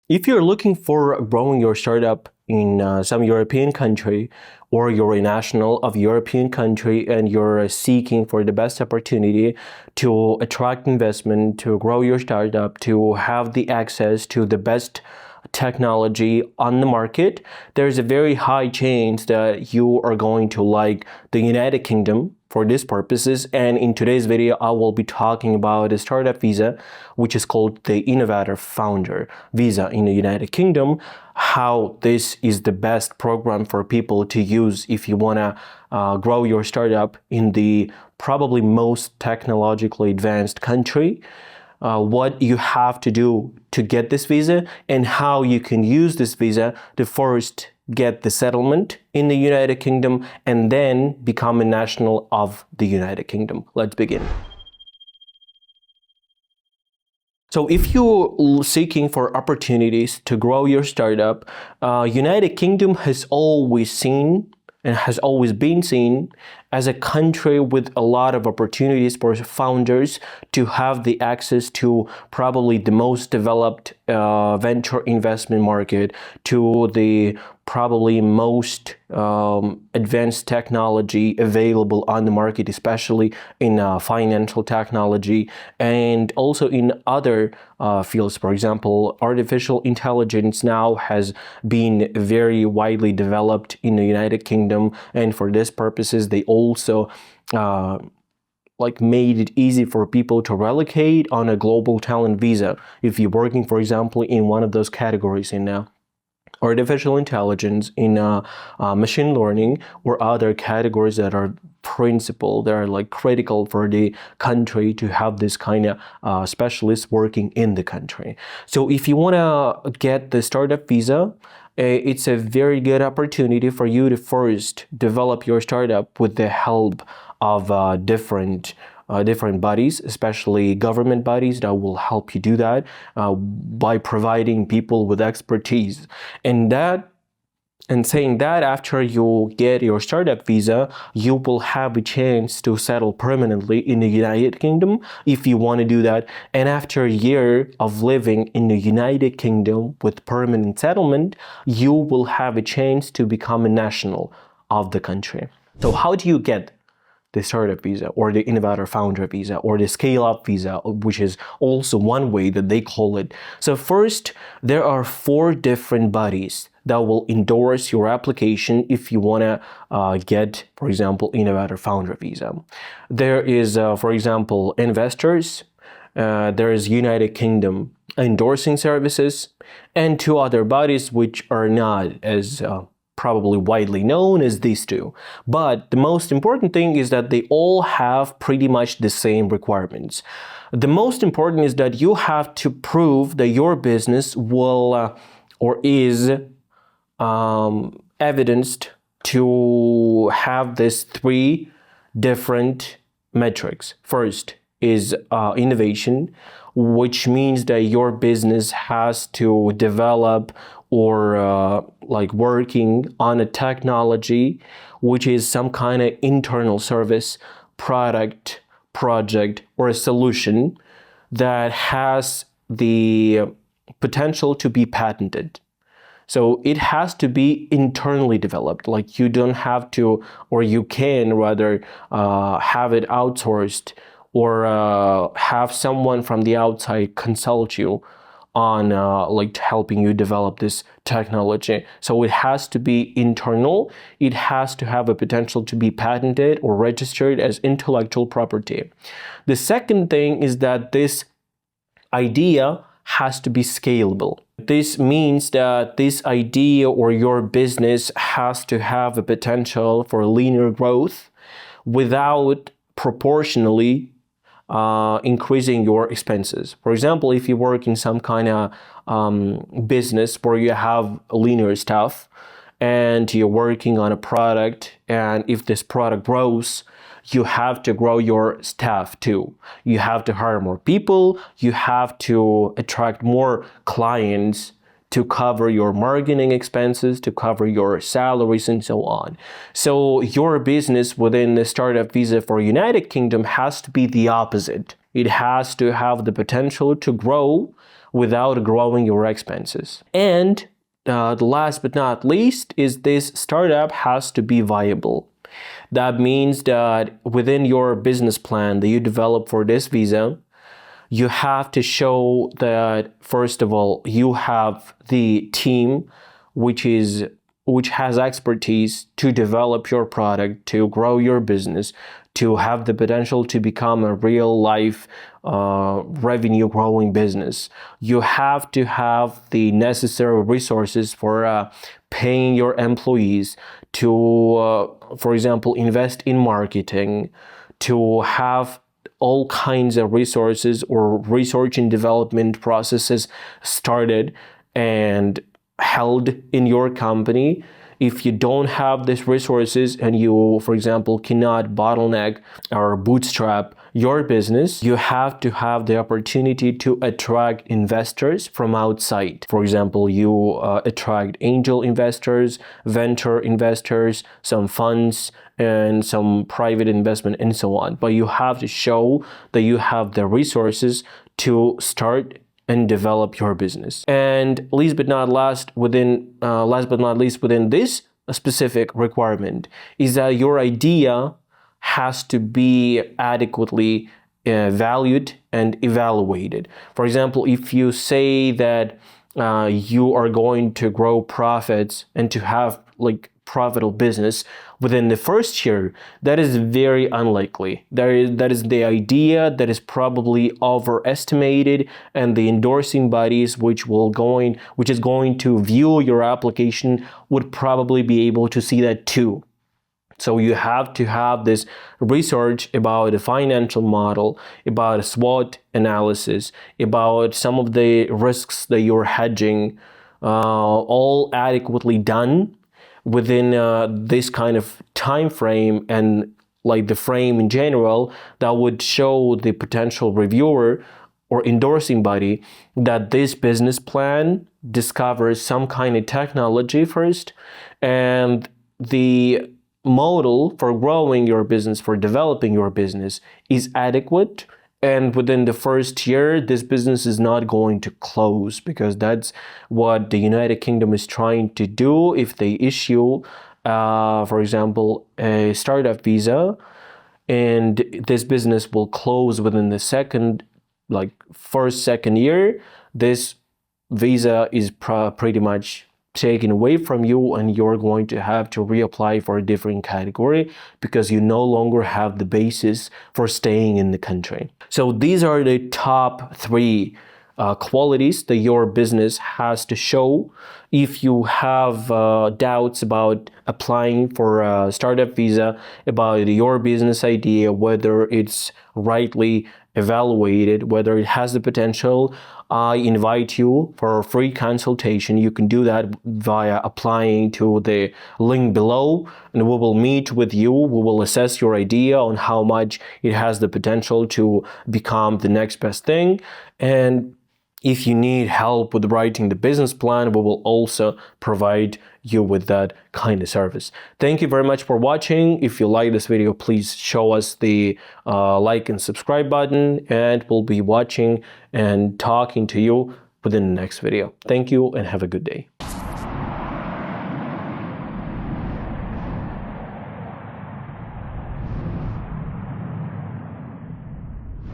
If you're looking for growing your startup in some European country, or you're a national of European country and you're seeking for the best opportunity to attract investment, to grow your startup, to have the access to the best technology on the market, there's a very high chance that you are going to like the United Kingdom for these purposes. And in today's video, I will be talking about a startup visa, which is called the Innovator Founder Visa in the United Kingdom, how this is the best program for people to use if you want to grow your startup in the probably most technologically advanced country. What you have to do to get this visa and how you can use this visa to first get the settlement in the United Kingdom and then become a national of the United Kingdom. Let's begin. So if you're seeking for opportunities to grow your startup, United Kingdom has always seen and has always been seen as a country with a lot of opportunities for founders to have the access to probably the most developed venture investment market, to the probably most advanced technology available on the market, especially in financial technology and also in other fields. For example, artificial intelligence now has been very widely developed in the United Kingdom, and for these purposes they also made it easy for people to relocate on a global talent visa if you're working, for example, in one of those categories in artificial intelligence, in machine learning, or other categories that are principal, that are critical for the country to have this kind of specialists working in the country. So if you want to get the startup visa, it's a very good opportunity for you to first develop your startup with the help of different bodies, especially government bodies that will help you do that by providing people with expertise. And saying that, after you get your startup visa, you will have a chance to settle permanently in the United Kingdom if you want to do that. And after a year of living in the United Kingdom with permanent settlement, you will have a chance to become a national of the country. So how do you get the startup visa, or the Innovator Founder Visa, or the Scale-up Visa, which is also one way that they call it? So first, there are 4 different bodies that will endorse your application if you want to get, for example, Innovator Founder Visa. There is, for example, investors, there is United Kingdom Endorsing Services, and 2 other bodies which are not as probably widely known as these 2. But the most important thing is that they all have pretty much the same requirements. The most important is that you have to prove that your business will or is evidenced to have these 3 different metrics. First is innovation, which means that your business has to develop or working on a technology which is some kind of internal service, product, project, or a solution that has the potential to be patented. So it has to be internally developed. You don't have to, or you can rather have it outsourced, or have someone from the outside consult you on helping you develop this technology. So it has to be internal. It has to have a potential to be patented or registered as intellectual property. The second thing is that this idea has to be scalable. This means that this idea or your business has to have a potential for linear growth without proportionally increasing your expenses. For example, if you work in some kind of business where you have linear stuff and you're working on a product, and if this product grows, you have to grow your staff too. You have to hire more people, you have to attract more clients to cover your marketing expenses, to cover your salaries, and so on. So your business within the startup visa for United Kingdom has to be the opposite. It has to have the potential to grow without growing your expenses. And the last but not least is this startup has to be viable. That means that within your business plan that you develop for this visa, you have to show that, first of all, you have the team which has expertise to develop your product, to grow your business, to have the potential to become a real life revenue growing business. You have to have the necessary resources for paying your employees, to, for example, invest in marketing, to have all kinds of resources or research and development processes started and held in your company. If you don't have these resources and you, for example, cannot bottleneck or bootstrap your business, you have to have the opportunity to attract investors from outside. For example, you attract angel investors, venture investors, some funds, and some private investment, and so on. But you have to show that you have the resources to start and develop your business. And last but not least, within this specific requirement is that your idea has to be adequately valued and evaluated. For example, if you say that you are going to grow profits and to have profitable business within the first year, that is very unlikely. That is the idea that is probably overestimated, and the endorsing bodies which is going to view your application would probably be able to see that too. So you have to have this research about the financial model, about a SWOT analysis, about some of the risks that you're hedging, all adequately done within this kind of time frame, and the frame in general that would show the potential reviewer or endorsing body that this business plan discovers some kind of technology first, and the model for growing your business, for developing your business, is adequate. And within the first year, this business is not going to close, because that's what the United Kingdom is trying to do. If they issue, for example, a startup visa, and this business will close within the second year, this visa is pretty much taken away from you, and you're going to have to reapply for a different category because you no longer have the basis for staying in the country. So these are the top 3 qualities that your business has to show. If you have doubts about applying for a startup visa, about your business idea, whether it's rightly evaluated, whether it has the potential, I invite you for a free consultation. You can do that via applying to the link below, and we will meet with you. We will assess your idea on how much it has the potential to become the next best thing. And if you need help with writing the business plan, we will also provide you with that kind of service. Thank you very much for watching. If you like this video, please show us the like and subscribe button, and we'll be watching and talking to you within the next video. Thank you and have a good day.